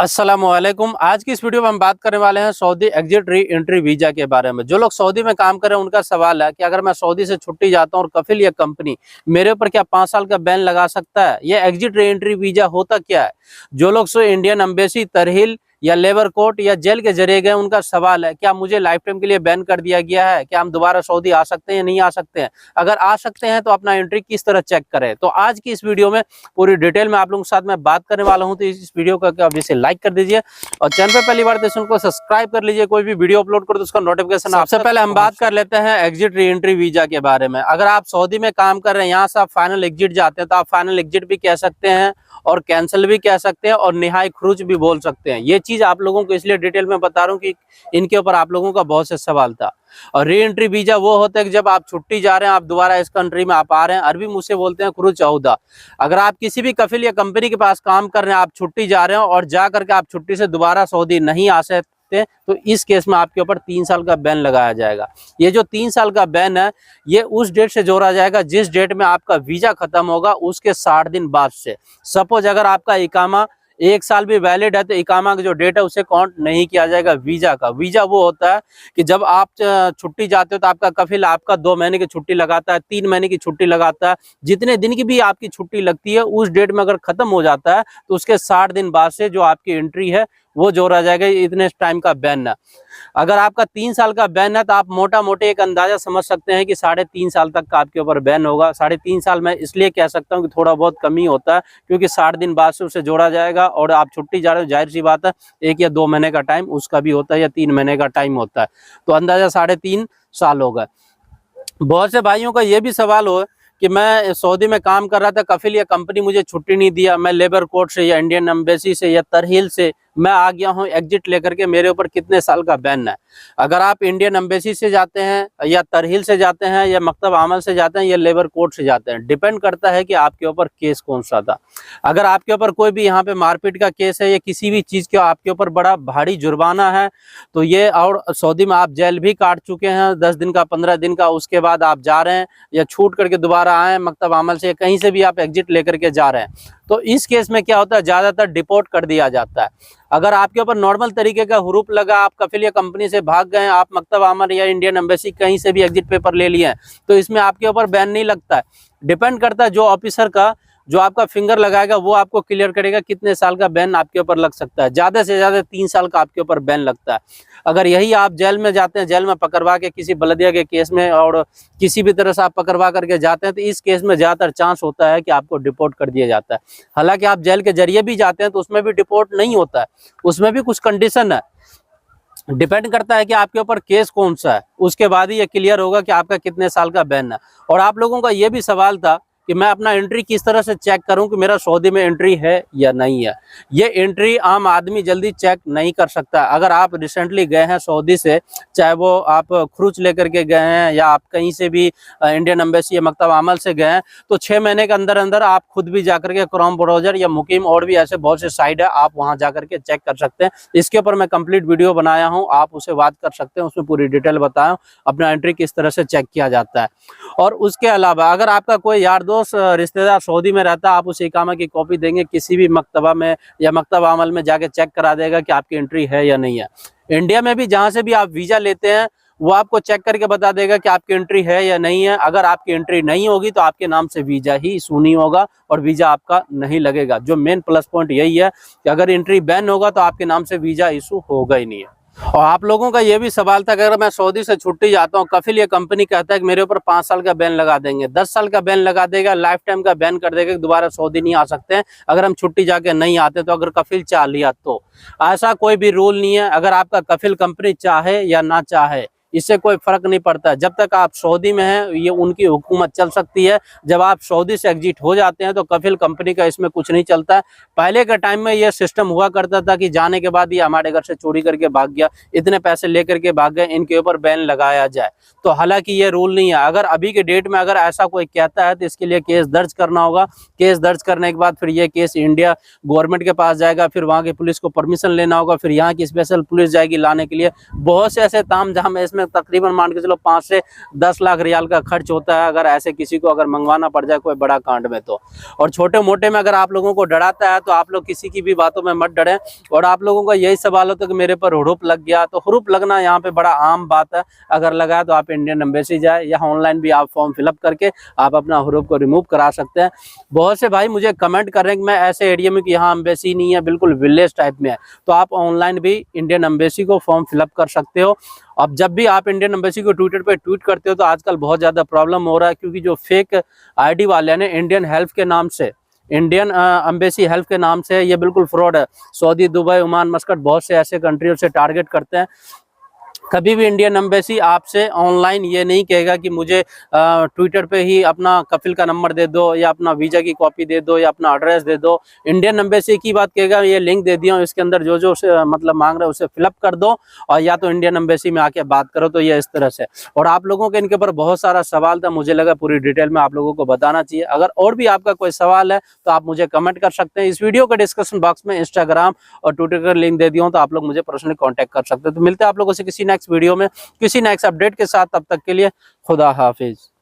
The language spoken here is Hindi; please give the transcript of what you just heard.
अस्सलामुअलैकुम। आज की इस वीडियो में हम बात करने वाले हैं Saudi exit re entry visa के बारे में। जो लोग सऊदी में काम कर रहे हैं उनका सवाल है कि अगर मैं सऊदी से छुट्टी जाता हूं और कफिल या कंपनी मेरे ऊपर क्या 5 साल का बैन लगा सकता है। यह एग्जिट री एंट्री वीजा होता क्या है। जो लोग सो इंडियन एम्बेसी, तरहील या लेबर कोर्ट या जेल के जरिए गए उनका सवाल है क्या मुझे लाइफ टाइम के लिए बैन कर दिया गया है, क्या हम दोबारा सऊदी आ सकते हैं, नहीं आ सकते हैं। अगर आ सकते हैं तो अपना एंट्री किस तरह चेक करें। तो आज की इस वीडियो में पूरी डिटेल में आप लोगों के साथ मैं बात करने वाला हूं। तो इस वीडियो का अभी से लाइक कर दीजिए और चैनल पे पहली बार तो उनको सब्सक्राइब कर लीजिए। कोई भी वीडियो अपलोड करो तो उसका नोटिफिकेशन। सबसे पहले हम बात कर लेते हैं एग्जिट री एंट्री वीजा के बारे में। अगर आप सऊदी में काम कर रहे हैं, यहाँ से आप फाइनल एग्जिट जाते हैं तो आप फाइनल एग्जिट भी कह सकते हैं और कैंसिल भी कह सकते हैं और निहाई खरूज भी बोल सकते हैं। ये चीज आप लोगों को इसलिए डिटेल में बता रहा हूँ कि इनके ऊपर आप लोगों का बहुत से सवाल था। और री एंट्री वीजा वो होता है कि जब आप छुट्टी जा रहे हैं, आप दोबारा इस कंट्री में आप आ रहे हैं। अरबी में उसे बोलते हैं खरूज औदा। अगर आप किसी भी कफिल या कंपनी के पास काम कर रहे हैं, आप छुट्टी जा रहे हैं और जा करके आप छुट्टी से दोबारा सऊदी नहीं आ सकते, तो इस केस में आपके ऊपर 3 साल का बैन लगाया जाएगा। ये जो 3 साल का बैन है ये उस डेट से जोड़ा जाएगा जिस डेट में आपका वीजा खत्म होगा उसके 60 दिन बाद से। सपोज अगर आपका इकामा 1 साल भी वैलिड है तो इकामा का जो डेट है उसे काउंट नहीं किया जाएगा वीजा का। वीजा वो होता है कि जब आप छुट्टी जाते हो तो आपका कफिल आपका 2 महीने की छुट्टी लगाता है, 3 महीने की छुट्टी लगाता है। जितने दिन की भी आपकी छुट्टी लगती है उस डेट में अगर खत्म हो जाता है तो उसके 60 दिन बाद से जो आपकी एंट्री है वो जोड़ा जाएगा। इतने टाइम का बैन है। अगर आपका 3 साल का बैन है तो आप मोटा मोटे एक अंदाजा समझ सकते हैं कि 3.5 साल तक का आपके ऊपर बैन होगा। 3.5 साल में इसलिए कह सकता हूं कि थोड़ा बहुत कमी होता है क्योंकि 60 दिन बाद से उसे जोड़ा जाएगा और आप छुट्टी जा रहे हो, जाहिर सी बात है 1 या 2 महीने का टाइम उसका भी होता है या 3 महीने का टाइम होता है, तो अंदाजा 3.5 साल होगा। बहुत से भाइयों का ये भी सवाल हो कि मैं सऊदी में काम कर रहा था, कफिल या कंपनी मुझे छुट्टी नहीं दिया, मैं लेबर कोर्ट से या इंडियन एम्बेसी से या तरहील से मैं आ गया हूं एग्जिट लेकर के, मेरे ऊपर कितने साल का बैन है। अगर आप इंडियन एम्बेसी से जाते हैं या तरहील से जाते हैं या मकतब आमल से जाते हैं या लेबर कोर्ट से जाते हैं, डिपेंड करता है कि आपके ऊपर केस कौन सा था। अगर आपके ऊपर कोई भी यहाँ पे मारपीट का केस है या किसी भी चीज़ का आपके ऊपर बड़ा भारी जुर्माना है तो ये, और सऊदी में आप जेल भी काट चुके हैं 10 दिन का 15 दिन का, उसके बाद आप जा रहे हैं या छूट करके दोबारा आए मकतब आमल से, कहीं से भी आप एग्जिट लेकर के जा रहे हैं, तो इस केस में क्या होता है ज़्यादातर डिपोर्ट कर दिया जाता है। अगर आपके ऊपर नॉर्मल तरीके का हुरूप लगा, आप कफिल या कंपनी से भाग गए, आप मकतब आमल या इंडियन एम्बेसी कहीं से भी एग्जिट पेपर ले लिए हैं, तो इसमें आपके ऊपर बैन नहीं लगता है। डिपेंड करता है जो ऑफिसर का जो आपका फिंगर लगाएगा वो आपको क्लियर करेगा कितने साल का बैन आपके ऊपर लग सकता है। ज़्यादा से ज़्यादा 3 साल का आपके ऊपर बैन लगता है। अगर यही आप जेल में जाते हैं, जेल में पकड़वा के किसी बलदिया के केस में और किसी भी तरह से आप पकड़वा करके जाते हैं, तो इस केस में ज़्यादातर चांस होता है कि आपको डिपोर्ट कर दिया जाता है। हालांकि आप जेल के जरिए भी जाते हैं तो उसमें भी डिपोर्ट नहीं होता है, उसमें भी कुछ कंडीशन है। डिपेंड करता है कि आपके ऊपर केस कौन सा है, उसके बाद ही ये क्लियर होगा कि आपका कितने साल का बैन है। और आप लोगों का ये भी सवाल था कि मैं अपना एंट्री किस तरह से चेक करूं कि मेरा सऊदी में एंट्री है या नहीं है। ये एंट्री आम आदमी जल्दी चेक नहीं कर सकता। अगर आप रिसेंटली गए हैं सऊदी से, चाहे वो आप खरूच लेकर के गए हैं या आप कहीं से भी इंडियन एम्बेसी या मकतब आमल से गए हैं, तो 6 महीने के अंदर अंदर आप खुद भी जाकर के क्रोम ब्राउजर या मुकीम और भी ऐसे बहुत से साइट है, आप वहां जाकर के चेक कर सकते हैं। इसके ऊपर मैं कंप्लीट वीडियो बनाया हूं, आप उसे बात कर सकते हैं, उसमें पूरी डिटेल बताया अपना एंट्री किस तरह से चेक किया जाता है। और उसके अलावा अगर आपका कोई यार दोस्त रिश्तेदार सऊदी में रहता है, आप उसे इकामा की कॉपी देंगे, किसी भी मकतबा में या मकतब आमल में जाके चेक करा देगा कि आपकी एंट्री है या नहीं है। इंडिया में भी जहां से भी आप वीजा लेते हैं वो आपको चेक करके बता देगा कि आपकी एंट्री है या नहीं है। अगर आपकी एंट्री नहीं होगी तो आपके नाम से वीजा ही इशू नहीं होगा और वीजा आपका नहीं लगेगा। जो मेन प्लस पॉइंट यही है कि अगर एंट्री बैन होगा तो आपके नाम से वीजा इशू होगा ही नहीं है। और आप लोगों का ये भी सवाल था कि अगर मैं सऊदी से छुट्टी जाता हूँ, कफिल या कंपनी कहता है कि मेरे ऊपर 5 साल का बैन लगा देंगे, 10 साल का बैन लगा देगा, लाइफ टाइम का बैन कर देगा कि दोबारा सऊदी नहीं आ सकते हैं अगर हम छुट्टी जाके नहीं आते, तो अगर कफिल चाह लिया तो। ऐसा कोई भी रूल नहीं है। अगर आपका कफिल कंपनी चाहे या ना चाहे इससे कोई फर्क नहीं पड़ता। जब तक आप सऊदी में हैं ये उनकी हुकूमत चल सकती है। जब आप सऊदी से एग्जिट हो जाते हैं तो कफिल कंपनी का इसमें कुछ नहीं चलता है। पहले के टाइम में ये सिस्टम हुआ करता था कि जाने के बाद ये हमारे घर से चोरी करके भाग गया, इतने पैसे लेकर के भाग गए, इनके ऊपर बैन लगाया जाए। तो हालांकि ये रूल नहीं है। अगर अभी के डेट में अगर ऐसा कोई कहता है तो इसके लिए केस दर्ज करना होगा। केस दर्ज करने के बाद फिर ये केस इंडिया गवर्नमेंट के पास जाएगा, फिर वहाँ की पुलिस को परमिशन लेना होगा, फिर यहाँ की स्पेशल पुलिस जाएगी लाने के लिए। बहुत से ऐसे ताम झाम है इसमें इसमें तकरीबन मान के चलो 5 से 10 लाख रियाल का खर्च होता है, अगर ऐसे किसी को अगर मंगवाना पड़ जाए कोई बड़ा कांड में तो। और छोटे मोटे में अगर आप लोगों को डराता है तो आप लोग किसी की भी बातों में मत डरें। और आप लोगों का यही सवाल होता है कि मेरे पर हुरूप लग गया, तो हुरूप लगना यहाँ पे बड़ा आम बात है। अगर लगा है तो आप इंडियन एम्बेसी जाए, या ऑनलाइन भी आप फॉर्म फिलअप करके आप अपना हुरूप को रिमूव करा सकते हैं। बहुत से भाई मुझे कमेंट कर रहे हैं कि मैं ऐसे एरिया में कि यहाँ एम्बेसी नहीं है, बिल्कुल विलेज टाइप में है, तो आप ऑनलाइन भी इंडियन एम्बेसी को फॉर्म फिलअप कर सकते हो। अब जब भी आप इंडियन एम्बेसी को ट्विटर पे ट्वीट करते हो तो आजकल बहुत ज़्यादा प्रॉब्लम हो रहा है, क्योंकि जो फेक आईडी वाले ने इंडियन हेल्प के नाम से, इंडियन एम्बेसी हेल्प के नाम से, ये बिल्कुल फ्रॉड है। सऊदी, दुबई, ओमान, मस्कट बहुत से ऐसे कंट्रियों से टारगेट करते हैं। कभी भी इंडियन एम्बेसी आपसे ऑनलाइन ये नहीं कहेगा कि मुझे ट्विटर पे ही अपना कफिल का नंबर दे दो, या अपना वीज़ा की कॉपी दे दो, या अपना एड्रेस दे दो। इंडियन एम्बेसी की बात कहेगा ये लिंक दे दिया हूँ, इसके अंदर जो जो मतलब मांग रहे हैं उसे फिलअप कर दो, और या तो इंडियन एम्बेसी में आके बात करो। तो ये इस तरह से। और आप लोगों के इनके ऊपर बहुत सारा सवाल था, मुझे लगा पूरी डिटेल में आप लोगों को बताना चाहिए। अगर और भी आपका कोई सवाल है तो आप मुझे कमेंट कर सकते हैं। इस वीडियो के डिस्क्रिप्शन बॉक्स में इंस्टाग्राम और ट्विटर का लिंक दे दिया हूँ, तो आप लोग मुझे पर्सनली कॉन्टैक्ट कर सकते हैं। तो मिलते हैं आप लोगों से किसी नेक्स्ट वीडियो में, किसी नेक्स्ट अपडेट के साथ। तब तक के लिए खुदा हाफिज।